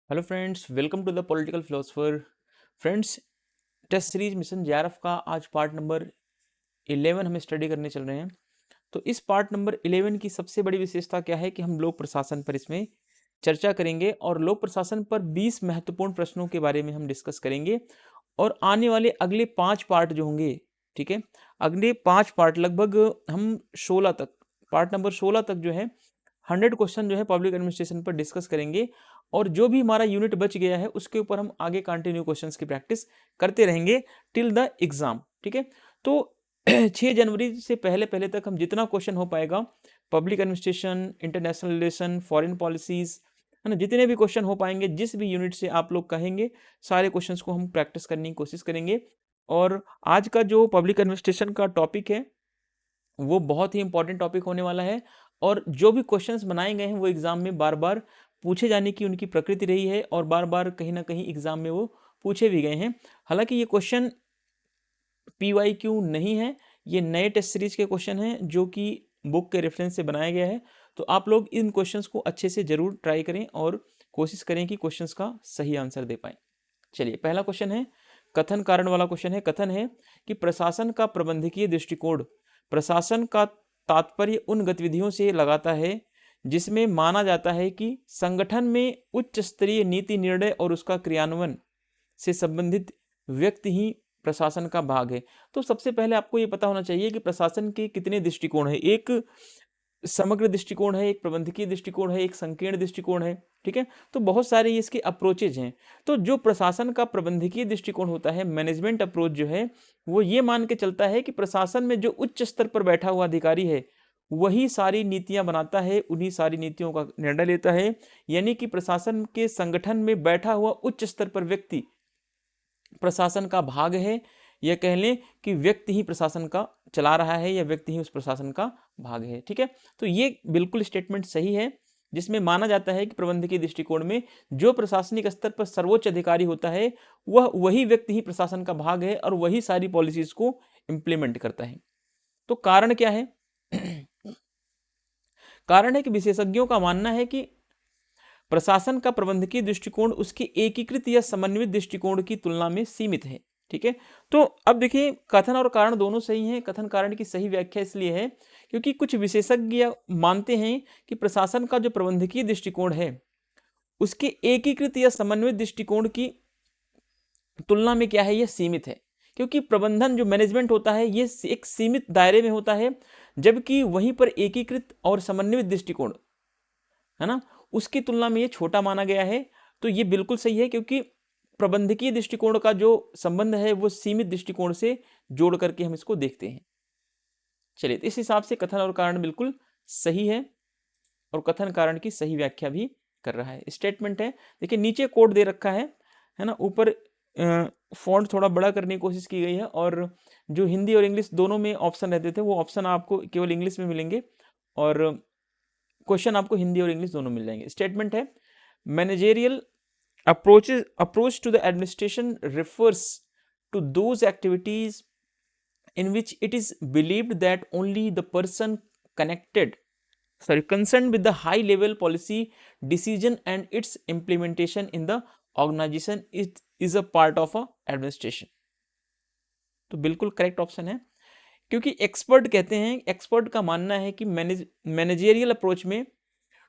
Hello friends, welcome to the political philosopher. Friends, test series mission JRF का आज part number 11 हम study करने चल रहे हैं। तो इस पार्ट नंबर 11 की सबसे बड़ी विशेषता क्या है कि हम लोक प्रशासन पर इसमें चर्चा करेंगे और लोक प्रशासन पर 20 महत्वपूर्ण प्रश्नों के बारे में हम डिस्कस करेंगे। और आने वाले अगले 5 पार्ट जो होंगे, ठीक है, अगले 5 पार्ट लगभग हम 16 तक, पार्ट नंबर 16 तक जो है 100 क्वेश्चन जो है पब्लिक एडमिनिस्ट्रेशन पर डिस्कस करेंगे। और जो भी हमारा यूनिट बच गया है उसके ऊपर हम आगे कंटिन्यू क्वेश्चंस की प्रैक्टिस करते रहेंगे टिल द एग्जाम, ठीक है। तो 6 जनवरी से पहले पहले तक हम जितना क्वेश्चन हो पाएगा public administration, international relation, foreign policies, है ना, जितने भी क्वेश्चन हो पाएंगे जिस भी यूनिट से आप लोग कहेंगे सारे क्वेश्चंस को हम प्रैक्टिस करने की कोशिश करेंगे। और आज का जो पब्लिक एडमिनिस्ट्रेशन का टॉपिक है वो बहुत ही इंपॉर्टेंट टॉपिक होने वाला है। और जो भी क्वेश्चंस बनाए गए हैं वो एग्जाम में बार बार पूछे जाने की उनकी प्रकृति रही है और बार बार कहीं ना कहीं एग्जाम में वो पूछे भी गए हैं। हालांकि ये क्वेश्चन PYQ नहीं है, ये नए टेस्ट सीरीज के क्वेश्चन हैं जो कि बुक के रेफरेंस से बनाया गया है। तो आप लोग इन क्वेश्चंस को अच्छे से जरूर ट्राई करें और कोशिश करें कि क्वेश्चंस का सही आंसर दे पाएं। चलिए, पहला क्वेश्चन है, कथन कारण वाला क्वेश्चन है। कथन है कि प्रशासन का प्रबंधकीय दृष्टिकोण प्रशासन का तात्पर्य उन गतिविधियों से लगाता है जिसमें माना जाता है कि संगठन में उच्च स्तरीय नीति निर्णय और उसका क्रियान्वयन से संबंधित व्यक्ति ही प्रशासन का भाग है। तो सबसे पहले आपको ये पता होना चाहिए कि प्रशासन के कितने दृष्टिकोण है। एक समग्र दृष्टिकोण है, एक प्रबंधकीय दृष्टिकोण है, एक संकीर्ण दृष्टिकोण है, ठीक है। तो बहुत सारे इसके अप्रोचेज हैं। तो जो प्रशासन का प्रबंधकीय दृष्टिकोण होता है, मैनेजमेंट अप्रोच जो है, वो ये मान के चलता है कि प्रशासन में जो उच्च स्तर पर बैठा हुआ अधिकारी है वही सारी नीतियां बनाता है, उन्हीं सारी नीतियों का निर्णय लेता है। यानी कि प्रशासन के संगठन में बैठा हुआ उच्च स्तर पर व्यक्ति प्रशासन का भाग है, या कह लें कि व्यक्ति ही प्रशासन का चला रहा है या व्यक्ति ही उस प्रशासन का भाग है, ठीक है। तो ये बिल्कुल स्टेटमेंट सही है, जिसमें माना जाता है कि प्रबंधकीय दृष्टिकोण में जो प्रशासनिक स्तर पर सर्वोच्च अधिकारी होता है वही व्यक्ति ही प्रशासन का भाग है और वही सारी पॉलिसीज को इंप्लीमेंट करता है। तो कारण क्या है? कारण है कि विशेषज्ञों का मानना है कि प्रशासन का प्रबंधकीय दृष्टिकोण उसके एकीकृत या समन्वित दृष्टिकोण की तुलना में सीमित है, ठीक है। तो अब देखिए, कथन और कारण दोनों सही हैं। कथन कारण की सही व्याख्या इसलिए है क्योंकि कुछ विशेषज्ञ मानते हैं कि प्रशासन का जो प्रबंधकीय दृष्टिकोण है उसके एकीकृत या समन्वित दृष्टिकोण की तुलना में क्या है, यह सीमित है। क्योंकि प्रबंधन जो मैनेजमेंट होता है ये एक सीमित दायरे में होता है, जबकि वहीं पर एकीकृत और समन्वित दृष्टिकोण, है ना, उसकी तुलना में ये छोटा माना गया है। तो ये बिल्कुल सही है क्योंकि प्रबंधकीय दृष्टिकोण का जो संबंध है वो सीमित दृष्टिकोण से जोड़ करके हम इसको देखते हैं। चलिए, तो इस हिसाब से कथन और कारण बिल्कुल सही है और कथन कारण की सही व्याख्या भी कर रहा है। स्टेटमेंट है, देखिए नीचे कोड दे रखा है ना, ऊपर फॉन्ट थोड़ा बड़ा करने की कोशिश की गई है और जो हिंदी और इंग्लिश दोनों में ऑप्शन रहते थे वो ऑप्शन आपको केवल इंग्लिश में मिलेंगे और क्वेश्चन आपको हिंदी और इंग्लिश दोनों मिल जाएंगे। स्टेटमेंट है, managerial approach to the administration refers to those activities in which it is believed that only the person concerned with the high level policy decision and its implementation in the organization is a part of a administration। तो बिल्कुल correct option है, क्योंकि expert कहते हैं, expert का मानना है कि मैनेजेरियल अप्रोच में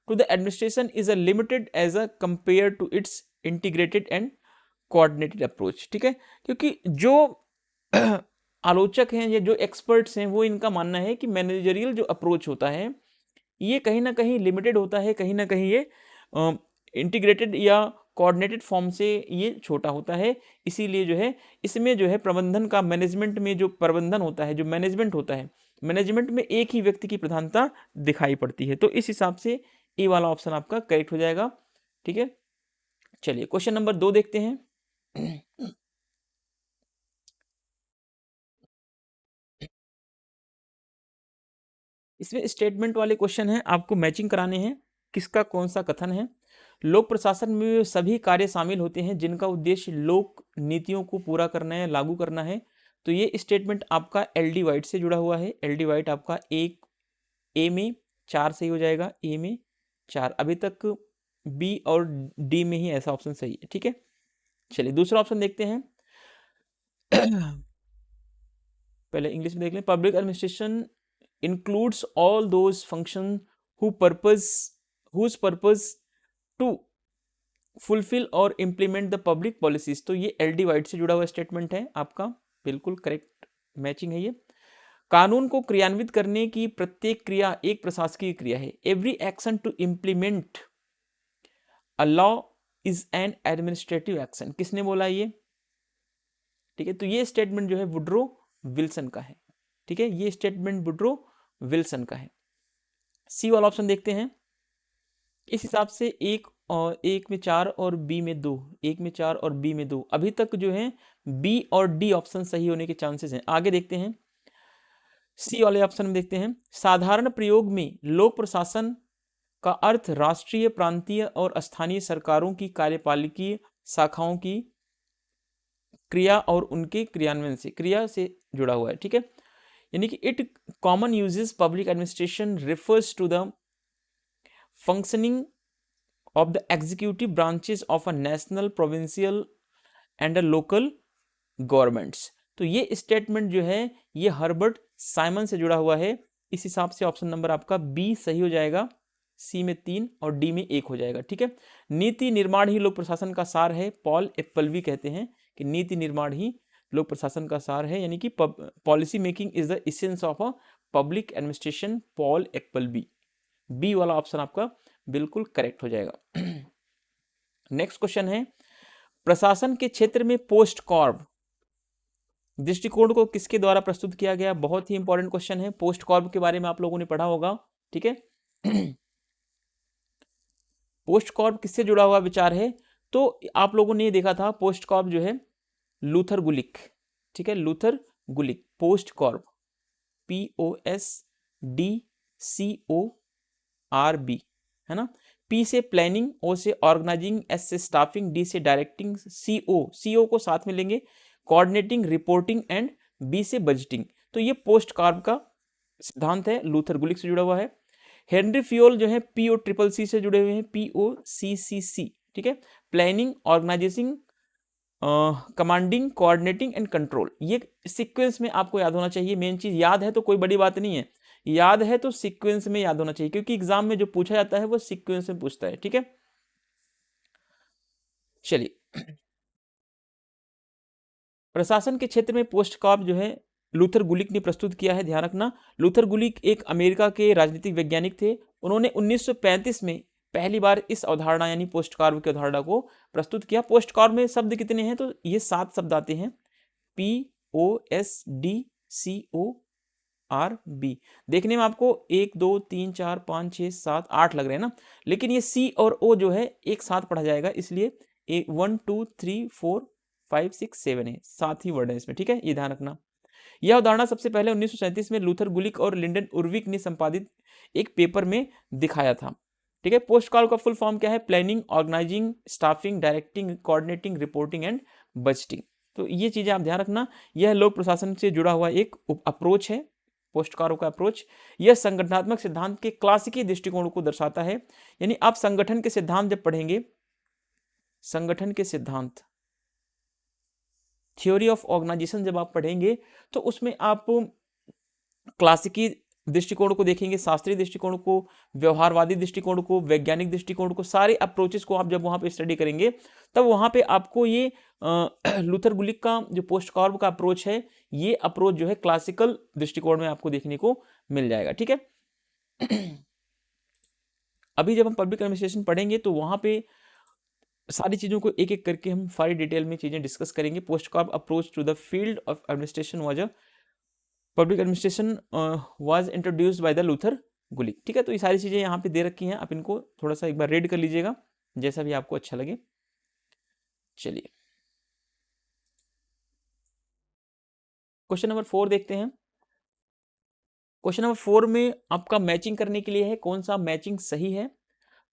to the administration is a limited as a compared to its integrated and coordinated approach, ठीक है। क्योंकि जो आलोचक हैं या जो एक्सपर्ट्स हैं वो इनका मानना है कि मैनेजरियल जो अप्रोच होता है ये कहीं ना कहीं लिमिटेड होता है, कहीं ना कहीं ये इंटीग्रेटेड या कोऑर्डिनेटेड फॉर्म से ये छोटा होता है। इसीलिए जो है इसमें जो है प्रबंधन का, मैनेजमेंट में जो प्रबंधन होता है, जो मैनेजमेंट होता है, मैनेजमेंट में एक ही व्यक्ति की प्रधानता दिखाई पड़ती है। तो इस हिसाब से ए वाला ऑप्शन आपका करेक्ट हो जाएगा, ठीक है। चलिए, क्वेश्चन नंबर 2 देखते हैं। इसमें स्टेटमेंट वाले क्वेश्चन हैं, आपको मैचिंग कराने हैं किसका कौन सा कथन है। लोक प्रशासन में सभी कार्य शामिल होते हैं जिनका उद्देश्य लोक नीतियों को पूरा करना है, लागू करना है। तो ये स्टेटमेंट आपका LD वाइट से जुड़ा हुआ है। LD वाइट आपका एक ए में 4 सही हो जाएगा, ए में 4। अभी तक बी और डी में ही ऐसा ऑप्शन सही है, ठीक है। चलिए दूसरा ऑप्शन देखते हैं। पहले इंग्लिश में देख लें। Public administration includes all those function whose purpose to fulfil और इम्प्लीमेंट द पब्लिक पॉलिसीज। तो ये एल डी वाइट से जुड़ा हुआ स्टेटमेंट है आपका, बिल्कुल करेक्ट मैचिंग है ये। कानून को क्रियान्वित करने की प्रत्येक क्रिया एक प्रशासकीय क्रिया है। Every action to implement a law is an administrative action. किसने बोला ये? ठीक है, तो ये स्टेटमेंट जो है वुड्रो विल्सन का है, ठीक है, ये स्टेटमेंट वुड्रो विल्सन का है। सी वाला ऑप्शन देखते हैं। इस हिसाब से एक में 4 और बी में 2, एक में 4 और बी में 2, अभी तक जो है बी और डी ऑप्शन सही होने के चांसेस हैं। आगे देखते हैं, सी वाले ऑप्शन में देखते हैं। साधारण प्रयोग में लोक प्रशासन का अर्थ राष्ट्रीय, प्रांतीय और स्थानीय सरकारों की कार्यपालिकीय शाखाओं की क्रिया और उनके क्रियान्वयन से, क्रिया से जुड़ा हुआ है, ठीक है। यानी कि it common uses public administration refers to the functioning of the executive branches of a national, provincial and a local governments. तो ये स्टेटमेंट जो है ये हर्बर्ट साइमन से जुड़ा हुआ है। इस हिसाब से ऑप्शन नंबर आपका बी सही हो जाएगा, सी में 3 और डी में 1 हो जाएगा, ठीक है। नीति निर्माण ही लोक प्रशासन का सार है, पॉल एप्पलबी कहते हैं कि नीति निर्माण ही लोक प्रशासन का सार है, यानी कि policy making is the essence of a public administration, Paul Appleby. B वाला ऑप्शन आपका बिल्कुल करेक्ट हो जाएगा। नेक्स्ट क्वेश्चन है, प्रशासन के क्षेत्र में पोस्ट कॉर्प दृष्टिकोण को किसके द्वारा प्रस्तुत किया गया? बहुत ही इंपॉर्टेंट क्वेश्चन है। पोस्ट कॉर्प के बारे में आप लोगों ने पढ़ा होगा, ठीक है। पोस्ट कॉर्प किससे जुड़ा हुआ विचार है? तो आप लोगों ने देखा था पोस्ट कॉर्प जो है लूथर गुलिक, ठीक है, लूथर गुलिक पोस्ट कॉर्प, POSDCORB, है ना। P से प्लानिंग, O से ऑर्गेनाइजिंग, S से स्टाफिंग, D से डायरेक्टिंग, CO को साथ में लेंगे, कोऑर्डिनेटिंग, रिपोर्टिंग एंड B से बजटिंग। तो ये पोस्ट कॉर्प का सिद्धांत है, लूथर गुलिक से जुड़ा हुआ है। हेनरी फ्योल जो है POCC से जुड़े हुए हैं, POCCC, ठीक है, planning, organizing, commanding, coordinating and control. ये सीक्वेंस में आपको याद होना चाहिए। मेन चीज याद है तो कोई बड़ी बात नहीं है, याद है तो सीक्वेंस में याद होना चाहिए, क्योंकि एग्जाम में जो पूछा जाता है वो सीक्वेंस में पूछता है, ठीक है। चलिए, प्रशासन के क्षेत्र में पोस्ट कॉर्प जो है लूथर गुलिक ने प्रस्तुत किया है। ध्यान रखना, लूथर गुलिक एक अमेरिका के राजनीतिक वैज्ञानिक थे। उन्होंने 1935 में पहली बार इस अवधारणा यानी पोस्ट कॉर्प की अवधारणा को प्रस्तुत किया। पोस्ट कॉर्प में शब्द कितने हैं? तो ये 7 शब्द आते हैं, POSDCORB। देखने में आपको 1 2 3 4 5 6 7 8 लग रहे हैं ना, लेकिन ये C और O जो है एक साथ पढ़ा जाएगा, इसलिए 1 2 3 4 5 6 7 है, 7 ही वर्ड है इसमें, ठीक है, ये ध्यान रखना। यह अवधारणा सबसे पहले 1937 में लूथर गुलिक और लिंडन उर्विक ने संपादित एक पेपर में दिखाया था, ठीक है। पोस्ट कॉर्प का फुल फॉर्म क्या है? Planning, organizing, staffing, directing, coordinating, reporting and budgeting. तो ये चीजें आप ध्यान रखना। यह लोक प्रशासन से जुड़ा हुआ एक अप्रोच है, पोस्ट कॉर्प का अप्रोच। यह संगठनात्मक सिद्धांत के क्लासिकी दृष्टिकोण को दर्शाता है। यानी आप संगठन के सिद्धांत जब पढ़ेंगे, संगठन के सिद्धांत, थ्योरी ऑफ ऑर्गेनाइजेशन जब आप पढ़ेंगे, तो उसमें आप क्लासिकी दृष्टिकोण को देखेंगे, शास्त्रीय दृष्टिकोण को, व्यवहारवादी दृष्टिकोण को, वैज्ञानिक दृष्टिकोण को, सारे अप्रोचेस को आप जब वहां पे स्टडी करेंगे, तब वहां पे आपको ये लूथर गुलिक का जो पोस्ट कॉर्प का अप्रोच है, ये अप्रोच जो है क्लासिकल दृष्टिकोण में आपको देखने को मिल जाएगा, ठीक है। अभी जब हम पब्लिक एडमिनिस्ट्रेशन पढ़ेंगे तो वहां पे सारी चीजों को एक एक करके हम सारी डिटेल में चीजें डिस्कस करेंगे। POSDCORB approach to the field of administration was a public administration was introduced by the Luther Gulick, ठीक है। तो ये सारी चीजें यहाँ पे दे रखी हैं, आप इनको थोड़ा सा एक बार रीड कर लीजिएगा, जैसा भी आपको अच्छा लगे। चलिए क्वेश्चन नंबर 4 देखते हैं। क्वेश्चन नंबर 4 में आपका मैचिंग करने के लिए है, कौन सा मैचिंग सही है।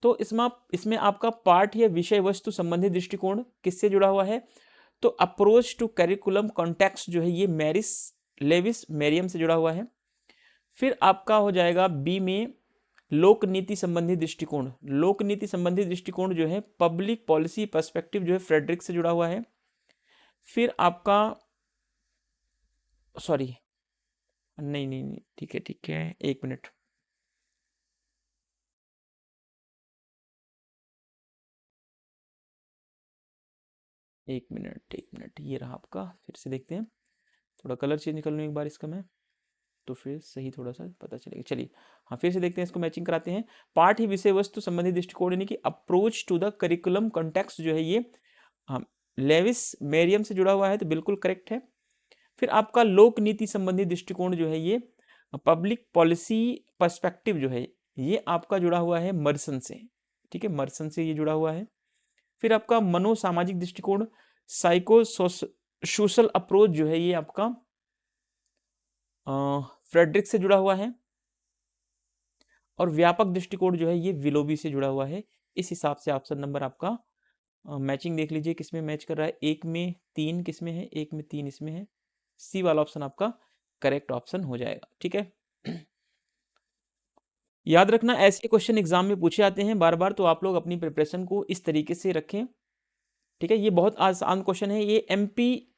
तो इसमें आपका पाठ या विषय वस्तु संबंधित दृष्टिकोण किससे जुड़ा हुआ है? तो अप्रोच टू करिकुलम कॉन्टेक्स्ट जो है ये लेविस मेरियम से जुड़ा हुआ है। फिर आपका हो जाएगा बी में लोक नीति संबंधी दृष्टिकोण, लोक नीति संबंधी दृष्टिकोण जो है पब्लिक पॉलिसी पर्सपेक्टिव जो है फ्रेडरिक से जुड़ा हुआ है। फिर आपका सॉरी नहीं नहीं नहीं ठीक है 1 मिनट, एक मिनट ये रहा आपका, फिर से देखते हैं, थोड़ा कलर चेंज कर लूँ एक बार इसका मैं, तो फिर सही थोड़ा सा पता चलेगा। चलिए हाँ फिर से देखते हैं, इसको मैचिंग कराते हैं। पाठ ही विषय वस्तु संबंधी दृष्टिकोण यानी कि approach to the curriculum context जो है ये हाँ लेविस मेरियम से जुड़ा हुआ है, तो बिल्कुल करेक्ट है। फिर आपका लोक नीति संबंधी दृष्टिकोण जो है ये पब्लिक पॉलिसी पर्सपेक्टिव जो है ये आपका जुड़ा हुआ है मर्सन से, ठीक है, मर्सन से ये जुड़ा हुआ है। फिर आपका मनोसामाजिक दृष्टिकोण साइको सोशल अप्रोच जो है ये आपका फ्रेडरिक से जुड़ा हुआ है। और व्यापक दृष्टिकोण जो है ये विलोबी से जुड़ा हुआ है। इस हिसाब से ऑप्शन नंबर आपका मैचिंग देख लीजिए किसमें मैच कर रहा है, 1 में 3 किसमें है, 1 में 3 इसमें है, सी वाला ऑप्शन आपका करेक्ट ऑप्शन हो जाएगा। ठीक है, याद रखना ऐसे क्वेश्चन एग्जाम में पूछे जाते हैं बार बार, तो आप लोग अपनी प्रिपरेशन को इस तरीके से रखें। ठीक है, ये बहुत आसान क्वेश्चन है, ये एमपी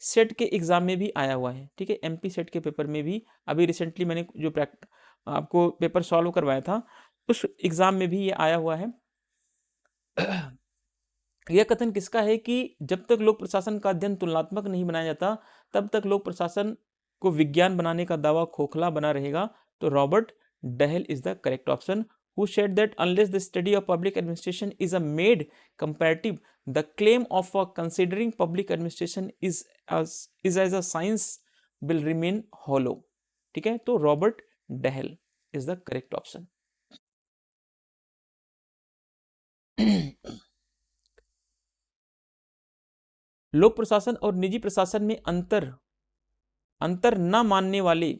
सेट के एग्जाम में भी आया हुआ है। ठीक है, एमपी सेट के पेपर में भी अभी रिसेंटली मैंने जो आपको पेपर सॉल्व करवाया था उस एग्जाम में भी ये आया हुआ है। यह कथन किसका है कि जब तक लोक प्रशासन का अध्ययन तुलनात्मक नहीं बनाया जाता तब तक लोक प्रशासन को विज्ञान बनाने का दावा खोखला बना रहेगा। तो Robert Dahl is the correct option, who said that unless the study of public administration is a made comparative, the claim of considering public administration is as a science will remain hollow। ठीक है, तो Robert Dahl is the correct option. लोक प्रशासन और निजी प्रशासन में अंतर न मानने वाले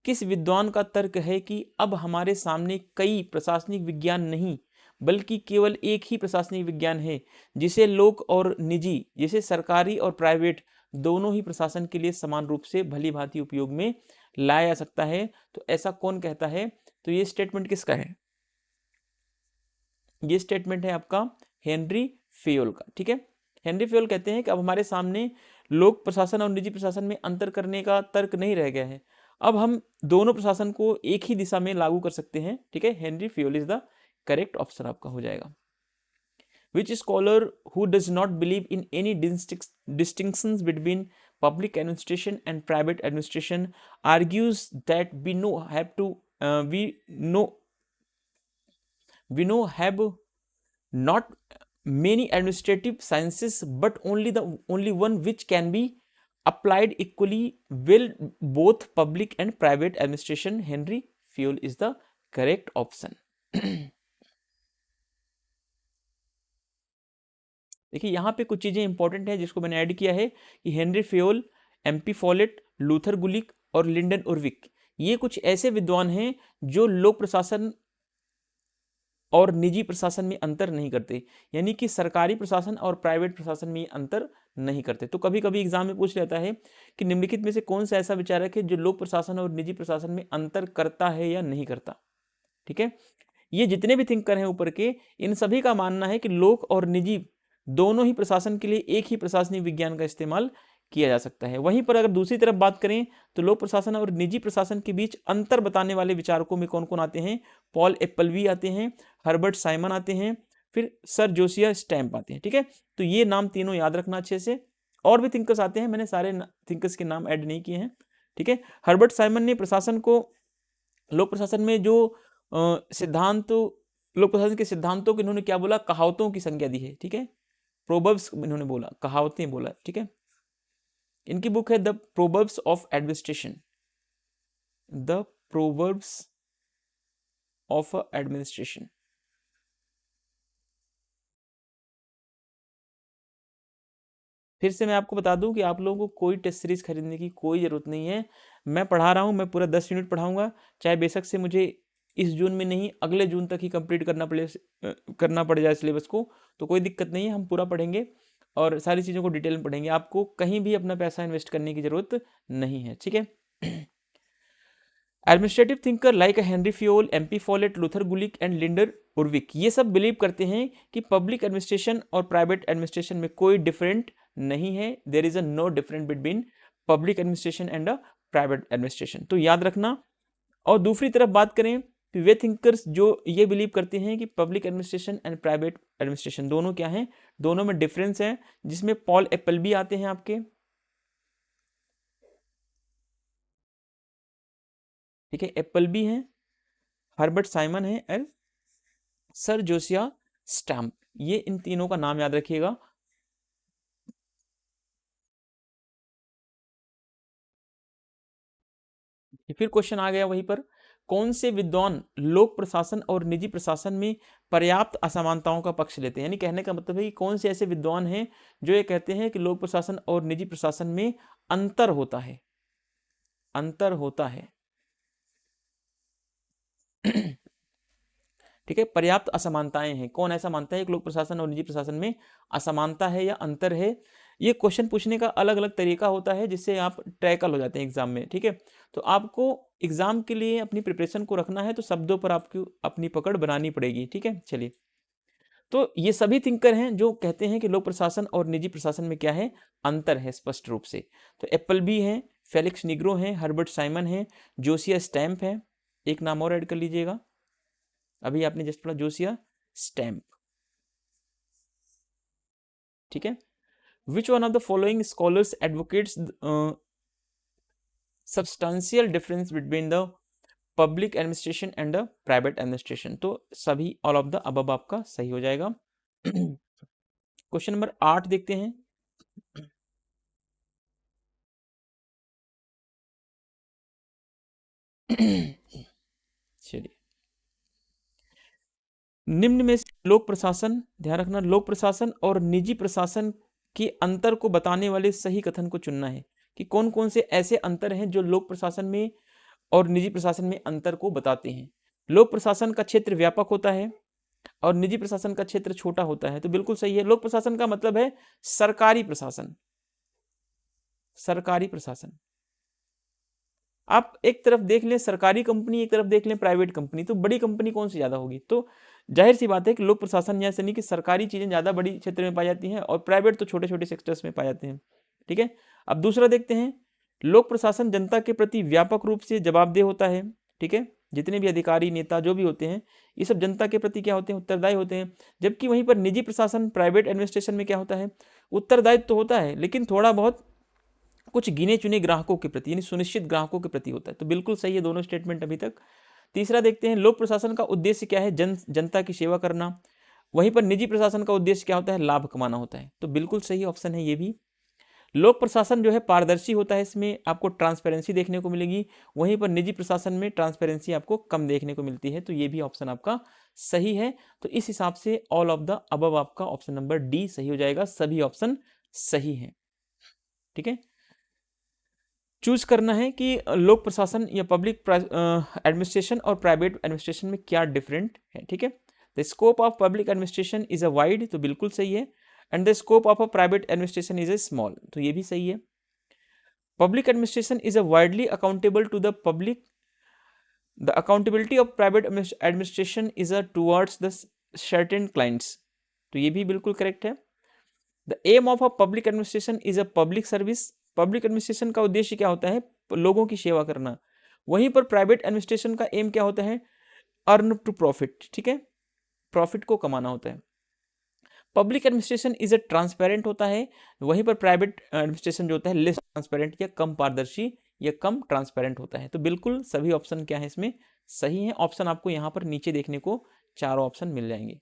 किस विद्वान का तर्क है कि अब हमारे सामने कई प्रशासनिक विज्ञान नहीं बल्कि केवल एक ही प्रशासनिक विज्ञान है जिसे लोक और निजी, जिसे सरकारी और प्राइवेट दोनों ही प्रशासन के लिए समान रूप से भली भांति उपयोग में लाया जा सकता है। तो ऐसा कौन कहता है? तो ये स्टेटमेंट किसका है? ये स्टेटमेंट है आपका हेनरी फेयोल का। ठीक है, हेनरी फेयोल कहते हैं कि अब हमारे सामने लोक प्रशासन और निजी प्रशासन में अंतर करने का तर्क नहीं रह गया है, अब हम दोनों प्रशासन को एक ही दिशा में लागू कर सकते हैं। ठीक है, Henry Fayol is the correct option आपका हो जाएगा। Which scholar who does not believe in any distinctions between public administration and private administration argues that we know have not many administrative sciences but only one which can be applied equally well both public and private administration। Henry Fayol is the correct option। देखिए यहाँ पे कुछ चीजें important है जिसको मैंने add किया है कि Henri Fayol, MP Follett, Luther Gulick और लिंडन उर्विक ये कुछ ऐसे विद्वान हैं जो लोक प्रशासन और निजी प्रशासन में अंतर नहीं करते, यानी कि सरकारी प्रशासन और प्राइवेट प्रशासन में अंतर नहीं करते। तो कभी कभी एग्जाम में पूछ लेता है कि निम्नलिखित में से कौन सा ऐसा विचारक है जो लोक प्रशासन और निजी प्रशासन में अंतर करता है या नहीं करता। ठीक है, ये जितने भी थिंकर हैं ऊपर के, इन सभी का मानना है कि लोक और निजी दोनों ही प्रशासन के लिए एक ही प्रशासनिक विज्ञान का इस्तेमाल किया जा सकता है। वहीं पर अगर दूसरी तरफ बात करें तो लोक प्रशासन और निजी प्रशासन के बीच अंतर बताने वाले विचारकों में कौन कौन आते हैं? पॉल एप्पलवी आते हैं, हर्बर्ट साइमन आते हैं, फिर सर जोसिया स्टैम्प आते हैं। ठीक है, तो ये नाम तीनों याद रखना अच्छे से। और भी थिंकर्स आते हैं, मैंने सारे थिंकर्स के नाम ऐड नहीं किए हैं। ठीक है, हर्बर्ट साइमन ने प्रशासन को लोक प्रशासन में जो सिद्धांत लोक प्रशासन के सिद्धांतों को इन्होंने क्या बोला? कहावतों की संज्ञा दी है। ठीक है, प्रोवर्ब्स इन्होंने बोला, कहावतें बोला। ठीक है, इनकी बुक है the proverbs of administration, the proverbs of administration. फिर से मैं आपको बता दूं कि आप लोगों को कोई टेस्ट सीरीज खरीदने की कोई ज़रूरत नहीं है। मैं पढ़ा रहा हूं, मैं पूरा 10 यूनिट पढ़ाऊंगा, चाहे बेशक से मुझे इस जून में नहीं अगले जून तक ही कंप्लीट करना पड़ जाए सिलेबस को, तो कोई दिक्कत नहीं है, हम पूरा पढ़ेंगे और सारी चीज़ों को डिटेल में पढ़ेंगे। आपको कहीं भी अपना पैसा इन्वेस्ट करने की ज़रूरत नहीं है। ठीक है, administrative thinker like Henri Fayol, MP Follett, Luther Gulick and Lyndall Urwick, ये सब बिलीव करते हैं कि पब्लिक एडमिनिस्ट्रेशन और प्राइवेट एडमिनिस्ट्रेशन में कोई डिफरेंट नहीं है, there is a no different between public administration and a private administration, तो याद रखना। और दूसरी तरफ बात करें कि वे थिंकर्स जो ये बिलीव करते हैं कि public administration and private administration दोनों क्या हैं, दोनों में डिफरेंस है, जिसमें पॉल एप्पलबी आते हैं आपके, ठीक है, एप्पलबी हैं, हर्बर्ट साइमन है और सर जोसिया स्टैम्प, ये इन तीनों का नाम याद रखिएगा। फिर क्वेश्चन आ गया वहीं पर, कौन से विद्वान लोक प्रशासन और निजी प्रशासन में पर्याप्त असमानताओं का पक्ष लेते हैं, यानी कहने का मतलब है कि कौन से ऐसे विद्वान हैं जो ये कहते हैं कि लोक प्रशासन और निजी प्रशासन में अंतर होता है, अंतर होता है ठीक है, पर्याप्त असमानताएं हैं, कौन ऐसा मानता है कि लोक प्रशासन और निजी प्रशासन में असमानता है या अंतर है। ये क्वेश्चन पूछने का अलग अलग तरीका होता है जिससे आप ट्रैकल हो जाते हैं एग्जाम में, ठीक है। तो आपको एग्जाम के लिए अपनी प्रिपरेशन को रखना है तो शब्दों पर आपको अपनी पकड़ बनानी पड़ेगी, ठीक है। चलिए, तो ये सभी थिंकर हैं जो कहते हैं कि लोक प्रशासन और निजी प्रशासन में क्या है, अंतर है स्पष्ट रूप से। तो एप्पलबी है, फेलिक्स निग्रो है, हर्बर्ट साइमन है, जोसिया स्टैम्प है, एक नाम और ऐड कर लीजिएगा, अभी आपने जस्ट पढ़ा जोसिया स्टैम्प, ठीक है। Which one of the following scholars advocates substantial difference between the public administration and the private administration, तो सभी ऑल ऑफ द अबव आपका सही हो जाएगा। क्वेश्चन नंबर 8 देखते हैं। चलिए, निम्न में से लोक प्रशासन, ध्यान रखना, लोक प्रशासन और निजी प्रशासन के अंतर को बताने वाले सही कथन को चुनना है कि कौन कौन से ऐसे अंतर हैं जो लोक प्रशासन में और निजी प्रशासन में अंतर को बताते हैं। लोक प्रशासन का क्षेत्र व्यापक होता है और निजी प्रशासन का क्षेत्र छोटा होता है, तो बिल्कुल सही है। लोक प्रशासन का मतलब है सरकारी प्रशासन, सरकारी प्रशासन। आप एक तरफ देख लें सरकारी कंपनी, एक तरफ देख लें प्राइवेट कंपनी, तो बड़ी कंपनी कौन सी ज्यादा होगी, तो जाहिर सी बात है कि लोक प्रशासन या नहीं कि सरकारी चीजें ज्यादा बड़ी क्षेत्र में पाई जाती हैं और प्राइवेट तो छोटे छोटे सेक्टर्स में पाए जाते हैं, ठीक है। अब दूसरा देखते हैं, लोक प्रशासन जनता के प्रति व्यापक रूप से जवाबदेह होता है, ठीक है, जितने भी अधिकारी नेता जो भी होते हैं ये सब जनता के प्रति क्या होते हैं, उत्तरदायी होते हैं। जबकि वहीं पर निजी प्रशासन प्राइवेट एडमिनिस्ट्रेशन में क्या होता है, उत्तरदायित्व तो होता है लेकिन थोड़ा बहुत कुछ गिने चुने ग्राहकों के प्रति यानी सुनिश्चित ग्राहकों के प्रति होता है, तो बिल्कुल सही है दोनों स्टेटमेंट अभी तक। तीसरा देखते हैं, लोक प्रशासन का उद्देश्य क्या है, जनता की सेवा करना, वहीं पर निजी प्रशासन का उद्देश्य क्या होता है, लाभ कमाना होता है, तो बिल्कुल सही ऑप्शन है ये भी। लोक प्रशासन जो है पारदर्शी होता है, इसमें आपको ट्रांसपेरेंसी देखने को मिलेगी, वहीं पर निजी प्रशासन में ट्रांसपेरेंसी आपको कम देखने को मिलती है, तो ये भी ऑप्शन आपका सही है। तो इस हिसाब से ऑल ऑफ द अबव आपका ऑप्शन नंबर डी सही हो जाएगा, सभी ऑप्शन सही है, ठीक है। चूज करना है कि लोक प्रशासन या पब्लिक एडमिनिस्ट्रेशन और प्राइवेट एडमिनिस्ट्रेशन में क्या डिफरेंट है, ठीक है। The scope of public administration is a wide, तो बिल्कुल सही है, and the scope of a private administration is a small, तो ये भी सही है। Public administration is a widely accountable to the public, the accountability of private administration is a towards the certain clients, तो ये भी बिल्कुल करेक्ट है। The M of a public administration is a public service, public administration का उद्देश्य क्या होता है, लोगों की सेवा करना, वहीं पर प्राइवेट एडमिनिस्ट्रेशन का एम क्या होता है, अर्न टू प्रॉफिट, ठीक है, प्रॉफिट को कमाना होता है। Public administration is a transparent होता है, वहीं पर प्राइवेट एडमिनिस्ट्रेशन जो होता है लेस ट्रांसपेरेंट या कम पारदर्शी या कम ट्रांसपेरेंट होता है, तो बिल्कुल सभी ऑप्शन क्या है इसमें सही है। ऑप्शन आपको यहाँ पर नीचे देखने को चारों ऑप्शन मिल जाएंगे।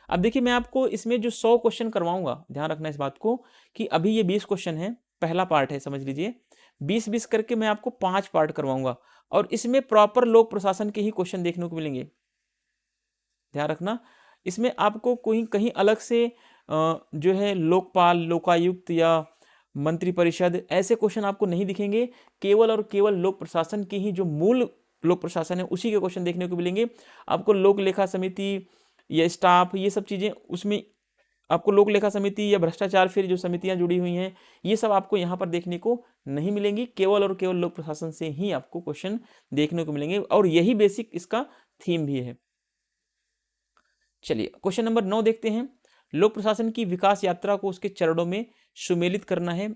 अब देखिए, मैं आपको इसमें जो 100 क्वेश्चन करवाऊंगा, ध्यान रखना इस बात को कि अभी ये 20 क्वेश्चन है, पहला पार्ट है, समझ लीजिए 20-20 करके मैं आपको 5 पार्ट करवाऊंगा और इसमें प्रॉपर लोक प्रशासन के ही क्वेश्चन देखने को मिलेंगे, ध्यान रखना। इसमें आपको कोई कहीं अलग से जो है लोकपाल, लोकायुक्त या मंत्री परिषद ऐसे क्वेश्चन आपको नहीं दिखेंगे, केवल और केवल लोक प्रशासन की ही जो मूल लोक प्रशासन है उसी के क्वेश्चन देखने को मिलेंगे। आपको लोक लेखा समिति या स्टाफ ये सब चीजें, उसमें आपको लोक लेखा समिति या भ्रष्टाचार फिर जो समितियां जुड़ी हुई हैं ये सब आपको यहाँ पर देखने को नहीं मिलेंगी, केवल और केवल लोक प्रशासन से ही आपको क्वेश्चन देखने को मिलेंगे और यही बेसिक इसका थीम भी है। चलिए क्वेश्चन नंबर 9 देखते हैं। लोक प्रशासन की विकास यात्रा को उसके चरणों में सुमेलित करना है।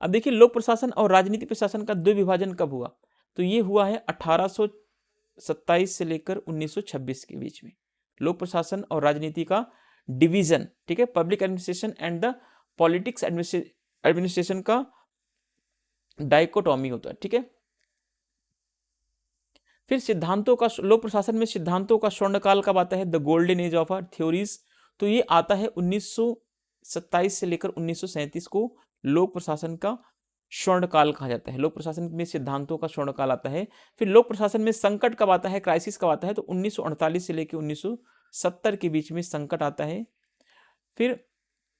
अब देखिए लोक प्रशासन और राजनीतिक प्रशासन का द्विविभाजन कब हुआ, तो ये हुआ है 1827 से लेकर 1926 के बीच में। लोक प्रशासन और राजनीति का डिवीजन, ठीक है, public administration and the politics administration का डाइकोटॉमी होता है, ठीक है। फिर सिद्धांतों का, लोक प्रशासन में सिद्धांतों का स्वर्णकाल कब आता है, the golden age of theories, तो ये आता है 1927 से लेकर 1937 को लोक प्रशासन का स्वर्णकाल कहा जाता है। लोक प्रशासन में सिद्धांतों का स्वर्णकाल आता है। फिर लोक प्रशासन में संकट कब आता है, क्राइसिस कब आता है, तो 1948 से लेकर 1970 के बीच में संकट आता है। फिर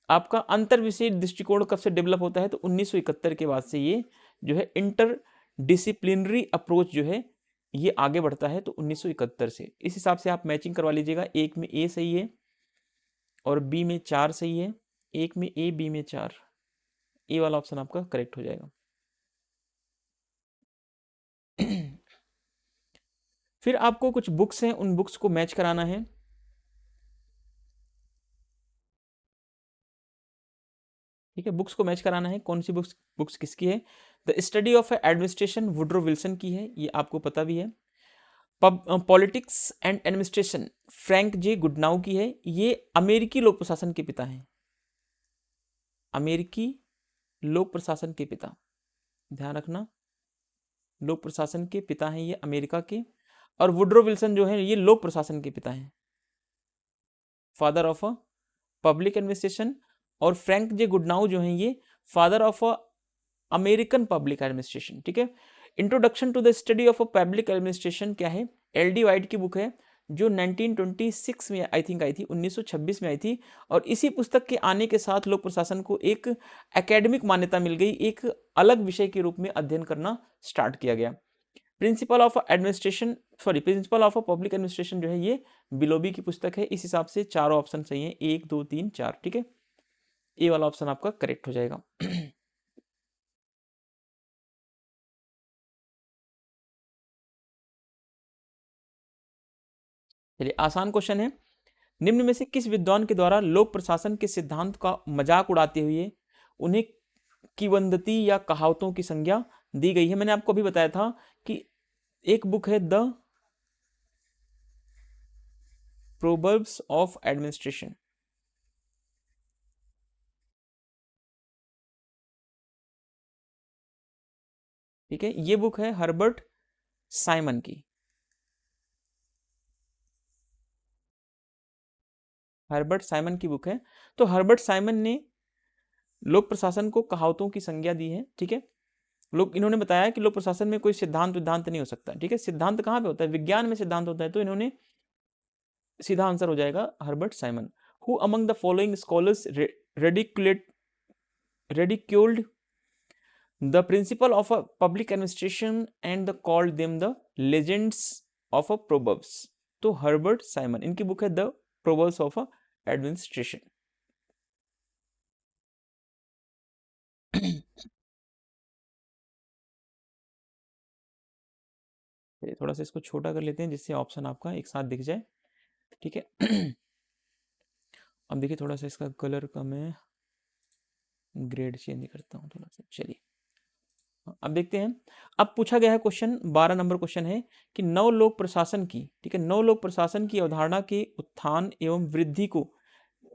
आपका अंतर विषय दृष्टिकोण कब से डेवलप होता है, तो 1971 के बाद से ये जो है इंटर डिसिप्लिनरी अप्रोच जो है ये आगे बढ़ता है, तो 1971 से। इस हिसाब से आप मैचिंग करवा लीजिएगा, एक में ए सही है और बी में 4 सही है, एक में ए बी में 4, ए वाला ऑप्शन आपका करेक्ट हो जाएगा। फिर आपको कुछ बुक्स हैं, उन बुक्स को मैच कराना है। ठीक है, बुक्स को मैच कराना है। कौन सी बुक्स किसकी है, the study of administration Woodrow Wilson की है, ये आपको पता भी है। Politics and administration Frank J गुडनाउ की है, ये अमेरिकी लोक प्रशासन के पिता हैं, अमेरिकी लोक प्रशासन के पिता, ध्यान रखना, लोक प्रशासन के पिता हैं ये अमेरिका के। और वुड्रो विल्सन जो है ये लोक प्रशासन के पिता हैं, फादर ऑफ पब्लिक एडमिनिस्ट्रेशन। और फ्रैंक जे गुडनाउ जो हैं ये father of American public administration, ठीक है। Introduction to the study of public administration क्या है, एल.डी. वाइट की बुक है, जो 1926 में आई थिंक आई थी, 1926 में आई थी। और इसी पुस्तक के आने के साथ लोक प्रशासन को एक एकेडमिक मान्यता मिल गई, एक अलग विषय के रूप में अध्ययन करना स्टार्ट किया गया। Principle of administration, sorry, principle of public administration जो है ये बिलोबी की पुस्तक है। इस हिसाब से चारों ऑप्शन सही है, 1 2 3 4, ठीक है, ए वाला ऑप्शन आपका करेक्ट हो जाएगा। चलिए आसान क्वेश्चन है, निम्न में से किस विद्वान के द्वारा लोक प्रशासन के सिद्धांत का मजाक उड़ाते हुए उन्हें किंवदंती या कहावतों की संज्ञा दी गई है। मैंने आपको अभी बताया था कि एक बुक है द प्रोवर्ब्स ऑफ एडमिनिस्ट्रेशन, ठीक है, ये बुक है हर्बर्ट साइमन की, हर्बर्ट साइमन की बुक है। तो हर्बर्ट साइमन ने लोक प्रशासन को कहावतों की संज्ञा दी है, ठीक है। लोग इन्होंने बताया कि लोक प्रशासन में कोई सिद्धांत नहीं हो सकता, ठीक है। सिद्धांत कहाँ पे होता है, विज्ञान में सिद्धांत होता है, तो इन्होंने सीधा आंसर हो जाएगा Herbert Simon. Who among the following scholars ridiculed the principle of a public administration and called them the legends of a proverbs, तो हर्बर्ट साइमन, इनकी बुक है द प्रोवर्ब्स ऑफ एडमिनिस्ट्रेशन। थोड़ा सा इसको छोटा कर लेते हैं जिससे ऑप्शन आपका एक साथ दिख जाए, ठीक है। अब देखिए थोड़ा सा इसका कलर का मैं ग्रेड चेंज करता हूँ थोड़ा सा। चलिए अब देखते हैं, अब पूछा गया है क्वेश्चन 12 नंबर क्वेश्चन है कि नवलोक प्रशासन की, ठीक है, नवलोक प्रशासन की अवधारणा के उत्थान एवं वृद्धि को